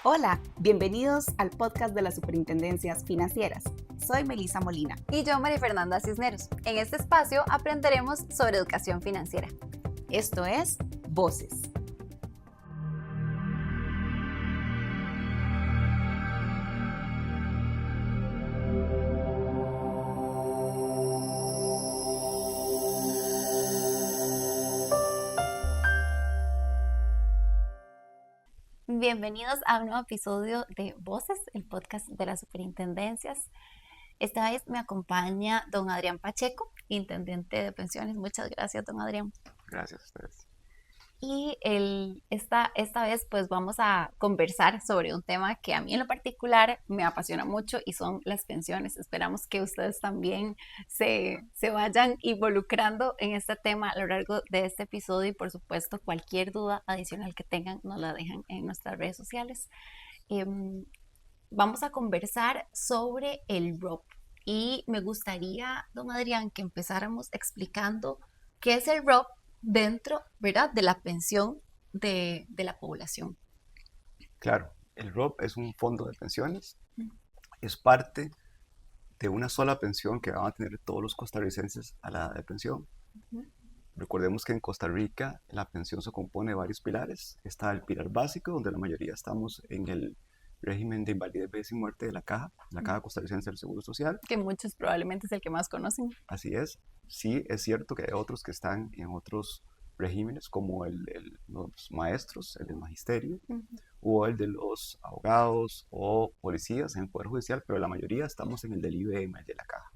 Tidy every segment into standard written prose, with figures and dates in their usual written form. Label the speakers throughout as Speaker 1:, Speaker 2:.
Speaker 1: Hola, bienvenidos al podcast de las Superintendencias Financieras. Soy Melissa Molina.
Speaker 2: Y yo, María Fernanda Cisneros. En este espacio aprenderemos sobre educación financiera.
Speaker 1: Esto es Voces.
Speaker 2: Bienvenidos a un nuevo episodio de Voces, el podcast de las Superintendencias. Esta vez me acompaña don Adrián Pacheco, intendente de pensiones. Muchas gracias, don Adrián.
Speaker 3: Gracias a ustedes.
Speaker 2: Y esta vez pues vamos a conversar sobre un tema que a mí en lo particular me apasiona mucho y son las pensiones. Esperamos que ustedes también se vayan involucrando en este tema a lo largo de este episodio y por supuesto cualquier duda adicional que tengan nos la dejan en nuestras redes sociales. Vamos a conversar sobre el ROP y me gustaría, don Adrián, que empezáramos explicando qué es el ROP dentro, ¿verdad?, de la pensión de la población.
Speaker 3: Claro, el ROP es un fondo de pensiones, es parte de una sola pensión que van a tener todos los costarricenses a la edad de pensión. Recordemos que en Costa Rica la pensión se compone de varios pilares. Está el pilar básico, donde la mayoría estamos en el régimen de invalidez, vejez y muerte de la Caja Costarricense del Seguro Social.
Speaker 2: Que muchos probablemente es el que más conocen.
Speaker 3: Así es. Sí, es cierto que hay otros que están en otros regímenes, como los maestros, el del magisterio, o el de los abogados o policías en el Poder Judicial, pero la mayoría estamos en el del IBM, el de la Caja.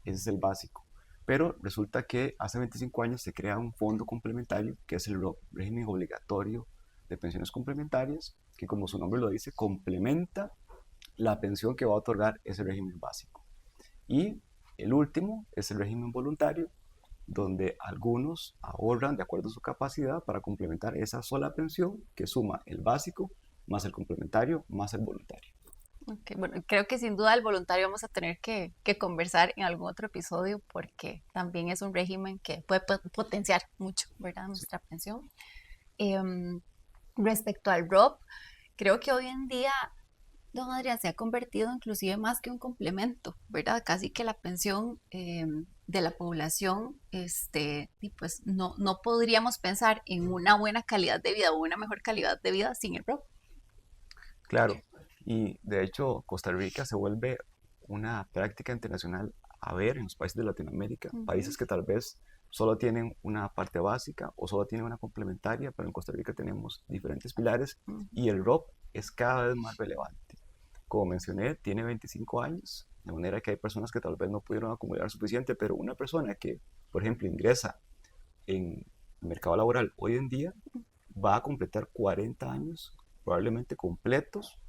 Speaker 3: Ese es el básico. Pero resulta que hace 25 años se crea un fondo complementario, que es el ROP, régimen obligatorio de pensiones complementarias, que como su nombre lo dice, complementa la pensión que va a otorgar ese régimen básico. Y el último es el régimen voluntario, donde algunos ahorran de acuerdo a su capacidad para complementar esa sola pensión que suma el básico más el complementario más el voluntario.
Speaker 2: Okay, bueno, creo que sin duda el voluntario vamos a tener que conversar en algún otro episodio porque también es un régimen que puede potenciar mucho, ¿verdad?, nuestra pensión. Respecto al ROP, creo que hoy en día, don Adrián, se ha convertido inclusive más que un complemento, ¿verdad? Casi que la pensión de la población, y pues no podríamos pensar en una buena calidad de vida o una mejor calidad de vida sin el ROP.
Speaker 3: Claro, y de hecho Costa Rica se vuelve una práctica internacional a ver en los países de Latinoamérica, países que tal vez solo tienen una parte básica o solo tienen una complementaria, pero en Costa Rica tenemos diferentes pilares y el ROP es cada vez más relevante. Como mencioné, tiene 25 años, de manera que hay personas que tal vez no pudieron acumular suficiente, pero una persona que, por ejemplo, ingresa en el mercado laboral hoy en día, va a completar 40 años, probablemente completos,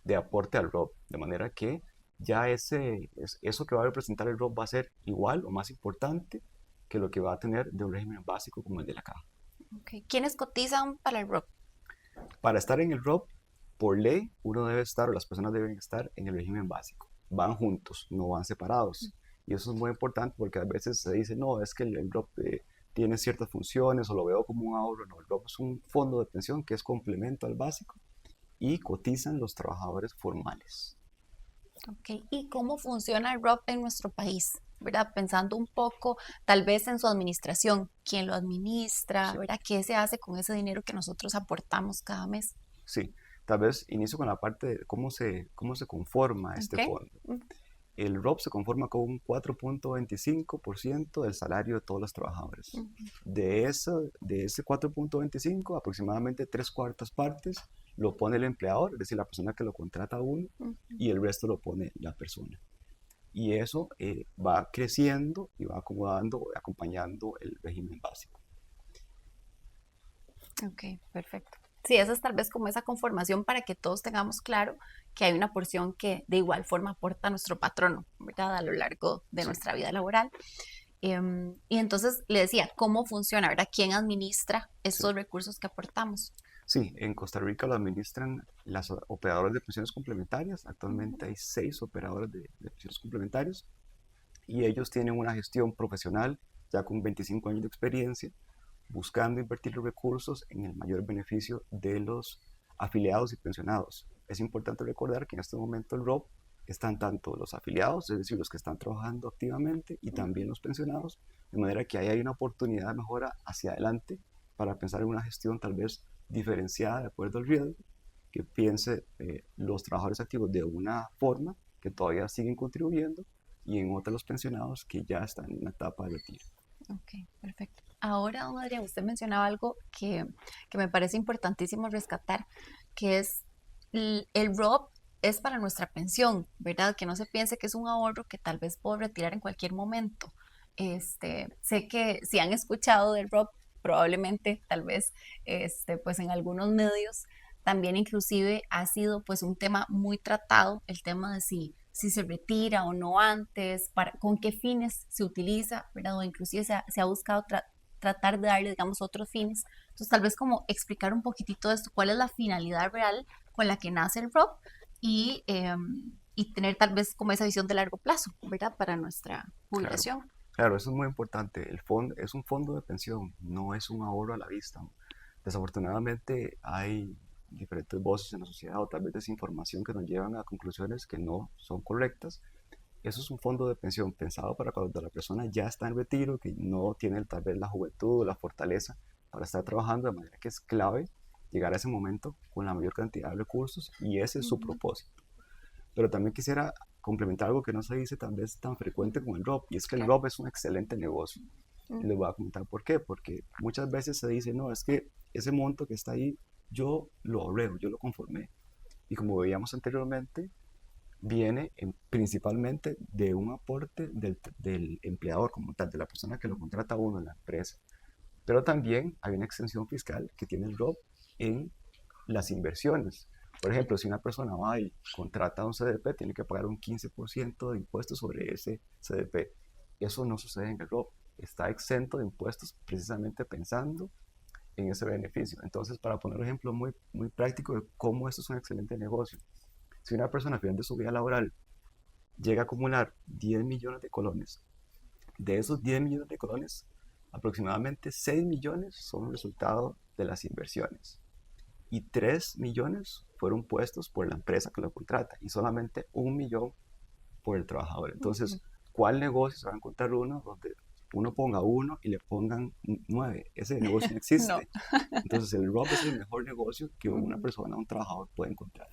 Speaker 3: de aporte al ROP, de manera que ya eso que va a representar el ROP va a ser igual o más importante que lo que va a tener de un régimen básico como el de la Caja.
Speaker 2: Okay. ¿Quiénes cotizan para el ROP?
Speaker 3: Para estar en el ROP, por ley, uno debe estar o las personas deben estar en el régimen básico. Van juntos, no van separados. Y eso es muy importante porque a veces se dice, no, es que el ROP tiene ciertas funciones o lo veo como un ahorro. No, el ROP es un fondo de pensión que es complemento al básico y cotizan los trabajadores formales.
Speaker 2: Okay. ¿Y cómo funciona el ROP en nuestro país? ¿Verdad? Pensando un poco tal vez en su administración, quién lo administra,
Speaker 3: Sí.
Speaker 2: ¿verdad? ¿Qué se hace con ese dinero que nosotros aportamos cada mes?
Speaker 3: Sí, tal vez inicio con la parte de cómo se conforma este fondo. El ROP se conforma con un 4.25% del salario de todos los trabajadores. De ese 4.25, aproximadamente 3/4 partes lo pone el empleador, es decir, la persona que lo contrata a uno, y el resto lo pone la persona. Y eso va creciendo y va acomodando, acompañando el régimen básico.
Speaker 2: Ok, perfecto. Sí, esa es tal vez como esa conformación para que todos tengamos claro que hay una porción que de igual forma aporta a nuestro patrono, ¿verdad? A lo largo de nuestra vida laboral. Y entonces le decía, ¿cómo funciona, verdad? ¿Quién administra estos recursos que aportamos?
Speaker 3: Sí, en Costa Rica lo administran las operadoras de pensiones complementarias. Actualmente hay 6 operadores de pensiones complementarias y ellos tienen una gestión profesional ya con 25 años de experiencia, buscando invertir los recursos en el mayor beneficio de los afiliados y pensionados. es importante recordar que en este momento el ROP están tanto los afiliados, es decir, los que están trabajando activamente, y también los pensionados, de manera que ahí hay una oportunidad de mejora hacia adelante para pensar en una gestión tal vez diferenciada de acuerdo al riesgo, que piense los trabajadores activos de una forma que todavía siguen contribuyendo y en otra los pensionados que ya están en una etapa de retiro.
Speaker 2: Ok, perfecto. Ahora, don Adrián, usted mencionaba algo que me parece importantísimo rescatar, que es el ROP es para nuestra pensión, ¿verdad? Que no se piense que es un ahorro que tal vez puedo retirar en cualquier momento. Sé que si han escuchado del ROP, probablemente, tal vez, pues en algunos medios también inclusive ha sido pues un tema muy tratado, el tema de si se retira o no antes, con qué fines se utiliza, ¿verdad? O inclusive se ha buscado tratar de darle, digamos, otros fines. Entonces, tal vez como explicar un poquitito de esto, cuál es la finalidad real con la que nace el ROP y tener tal vez como esa visión de largo plazo, ¿verdad? Para nuestra
Speaker 3: Claro,
Speaker 2: jubilación.
Speaker 3: claro, eso es muy importante. El fondo es un fondo de pensión, no es un ahorro a la vista. Desafortunadamente hay diferentes voces en la sociedad o tal vez desinformación que nos llevan a conclusiones que no son correctas. Eso es un fondo de pensión pensado para cuando la persona ya está en retiro, que no tiene tal vez la juventud o la fortaleza para estar trabajando, de manera que es clave llegar a ese momento con la mayor cantidad de recursos, y ese es su
Speaker 2: Ujú.
Speaker 3: propósito. Pero también quisiera complementar algo que no se dice tal vez tan frecuente como el ROP, y es que el
Speaker 2: Claro.
Speaker 3: ROP es un excelente negocio. Y les voy a comentar por qué. Porque muchas veces se dice, no, es que ese monto que está ahí, yo lo ahorré, yo lo conformé. Y como veíamos anteriormente, viene principalmente de un aporte del empleador como tal, de la persona que lo contrata a uno en la empresa. Pero también hay una extensión fiscal que tiene el ROP en las inversiones. Por ejemplo, si una persona va y contrata un CDP, tiene que pagar un 15% de impuestos sobre ese CDP. Eso no sucede en el ROP. Está exento de impuestos precisamente pensando en ese beneficio. Entonces, para poner un ejemplo muy, muy práctico de cómo esto es un excelente negocio, si una persona al final de su vida laboral llega a acumular 10 millones de colones, de esos 10 millones de colones, aproximadamente 6 millones son resultado de las inversiones y 3 millones fueron puestos por la empresa que lo contrata y solamente 1 millón por el trabajador.
Speaker 2: Ujú.
Speaker 3: Entonces, ¿cuál negocio se va a encontrar uno donde uno ponga 1 y le pongan 9? Ese negocio no
Speaker 2: No.
Speaker 3: existe. Entonces, el ROP es el mejor negocio que una
Speaker 2: Ujú.
Speaker 3: persona, un trabajador puede encontrar.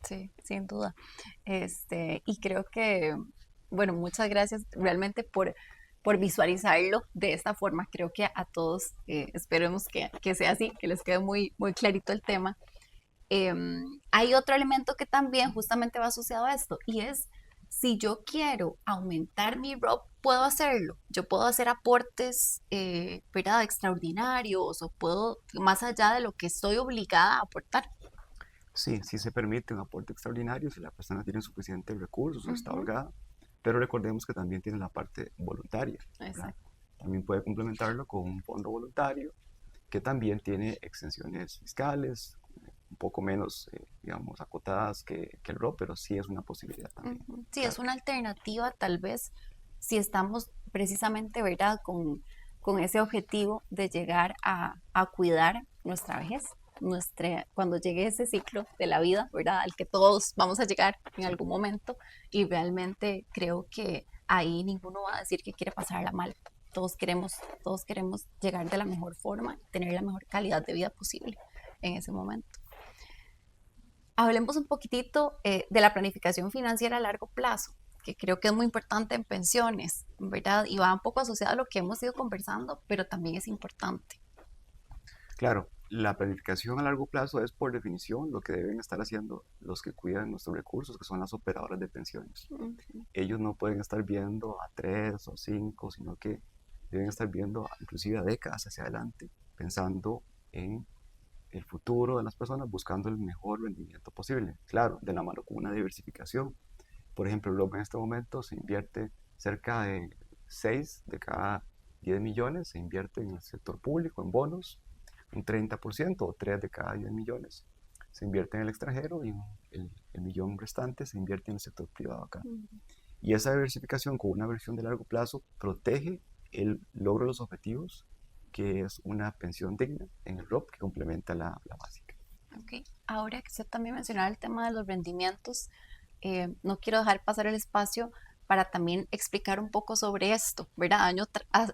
Speaker 2: Sí, sin duda. Y creo que, bueno, muchas gracias realmente por visualizarlo de esta forma. Creo que a todos esperemos que sea así, que les quede muy, muy clarito el tema. Hay otro elemento que también justamente va asociado a esto y es si yo quiero aumentar mi ROP, puedo hacerlo. Yo puedo hacer aportes, ¿verdad? Extraordinarios o puedo, más allá de lo que estoy obligada a aportar.
Speaker 3: Sí, sí se permite un aporte extraordinario si la persona tiene suficientes recursos o está
Speaker 2: Ujú.
Speaker 3: holgada, pero recordemos que también tiene la parte voluntaria, ¿verdad?
Speaker 2: Exacto.
Speaker 3: También puede complementarlo con un fondo voluntario que también tiene exenciones fiscales, un poco menos, digamos, acotadas que el ROP, pero sí es una posibilidad también.
Speaker 2: Ujú. Sí, es
Speaker 3: Claro,
Speaker 2: una alternativa tal vez si estamos precisamente, ¿verdad? Con ese objetivo de llegar a cuidar nuestra vejez, cuando llegue ese ciclo de la vida, ¿verdad? Al que todos vamos a llegar en
Speaker 3: sí,
Speaker 2: algún momento y realmente creo que ahí ninguno va a decir que quiere pasarla mal. Todos queremos llegar de la mejor forma y tener la mejor calidad de vida posible en ese momento. Hablemos un poquitito de la planificación financiera a largo plazo, que creo que es muy importante en pensiones, ¿verdad? Y va un poco asociado a lo que hemos ido conversando, pero también es importante.
Speaker 3: claro, la planificación a largo plazo es por definición lo que deben estar haciendo los que cuidan nuestros recursos, que son las operadoras de pensiones.
Speaker 2: Ujú.
Speaker 3: Ellos no pueden estar viendo a 3 o 5, sino que deben estar viendo inclusive a décadas hacia adelante, pensando en el futuro de las personas, buscando el mejor rendimiento posible. Claro, de la mano con una diversificación. Por ejemplo, en este momento se invierte cerca de 6 de cada 10 millones, se invierte en el sector público, en bonos, un 30% o 3 de cada 10 millones se invierte en el extranjero y el millón restante se invierte en el sector privado acá. Y esa diversificación con una versión de largo plazo protege el logro de los objetivos, que es una pensión digna en el ROP que complementa la básica.
Speaker 2: Ok, ahora que usted también mencionaba el tema de los rendimientos, no quiero dejar pasar el espacio para también explicar un poco sobre esto, ¿verdad?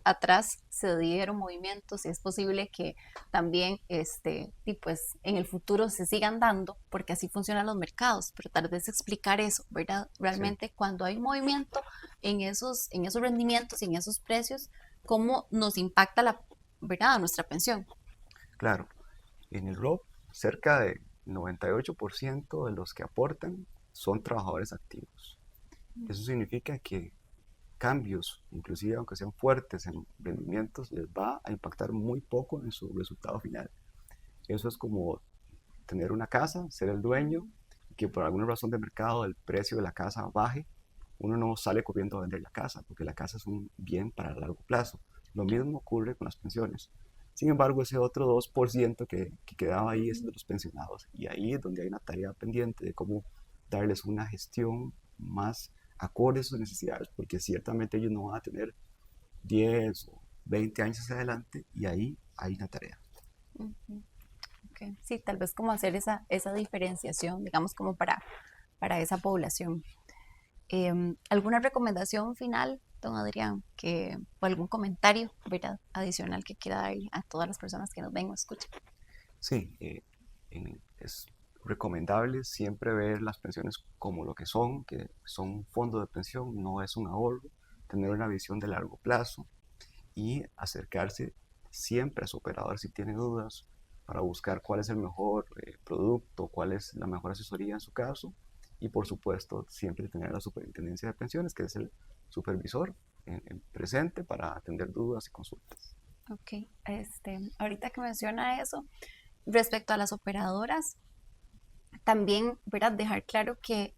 Speaker 2: Atrás se dieron movimientos y es posible que también y pues en el futuro se sigan dando porque así funcionan los mercados, pero tal vez explicar eso, ¿verdad?
Speaker 3: Sí,
Speaker 2: Realmente cuando hay movimiento en esos rendimientos y en esos precios, ¿cómo nos impacta ¿verdad? Nuestra pensión?
Speaker 3: claro. En el ROP, cerca de 98% de los que aportan son trabajadores activos. Eso significa que cambios, inclusive aunque sean fuertes en rendimientos, les va a impactar muy poco en su resultado final. Eso es como tener una casa, ser el dueño, y que por alguna razón de mercado el precio de la casa baje, uno no sale corriendo a vender la casa, porque la casa es un bien para largo plazo. Lo mismo ocurre con las pensiones. Sin embargo, ese otro 2% que quedaba ahí es de los pensionados. Y ahí es donde hay una tarea pendiente de cómo darles una gestión más acorde a sus necesidades, porque ciertamente ellos no van a tener 10 o 20 años hacia adelante y ahí hay una tarea.
Speaker 2: Ujú. Ok. Sí, tal vez como hacer esa diferenciación, digamos, como para esa población. ¿Alguna recomendación final, don Adrián, o algún comentario, ¿verdad? Adicional que quiera dar a todas las personas que nos ven o escuchan?
Speaker 3: Sí, es recomendable siempre ver las pensiones como lo que son un fondo de pensión, no es un ahorro, tener una visión de largo plazo y acercarse siempre a su operador si tiene dudas para buscar cuál es el mejor producto, cuál es la mejor asesoría en su caso y por supuesto siempre tener la superintendencia de pensiones, que es el supervisor en presente para atender dudas y consultas.
Speaker 2: Ok, ahorita que menciona eso, respecto a las operadoras, también, ¿verdad? Dejar claro que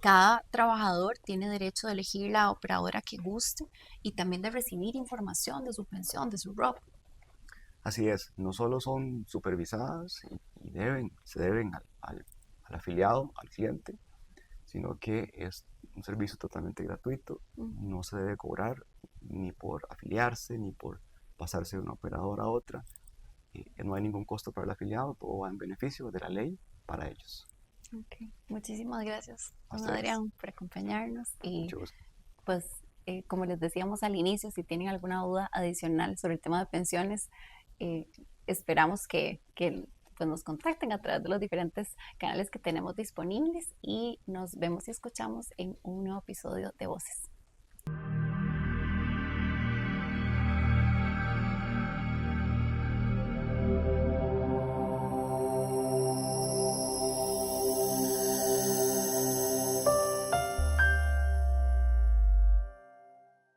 Speaker 2: cada trabajador tiene derecho de elegir la operadora que guste y también de recibir información de su pensión, de su ROP.
Speaker 3: Así es, no solo son supervisadas y se deben al afiliado, al cliente, sino que es un servicio totalmente gratuito, no se debe cobrar ni por afiliarse, ni por pasarse de una operadora a otra, no hay ningún costo para el afiliado, todo va en beneficio de la ley para ellos.
Speaker 2: Ok, muchísimas gracias,
Speaker 3: A
Speaker 2: don
Speaker 3: ustedes,
Speaker 2: Adrián, por acompañarnos y
Speaker 3: mucho gusto.
Speaker 2: pues como les decíamos al inicio, si tienen alguna duda adicional sobre el tema de pensiones, eh, esperamos que pues, nos contacten a través de los diferentes canales que tenemos disponibles y nos vemos y escuchamos en un nuevo episodio de Voces.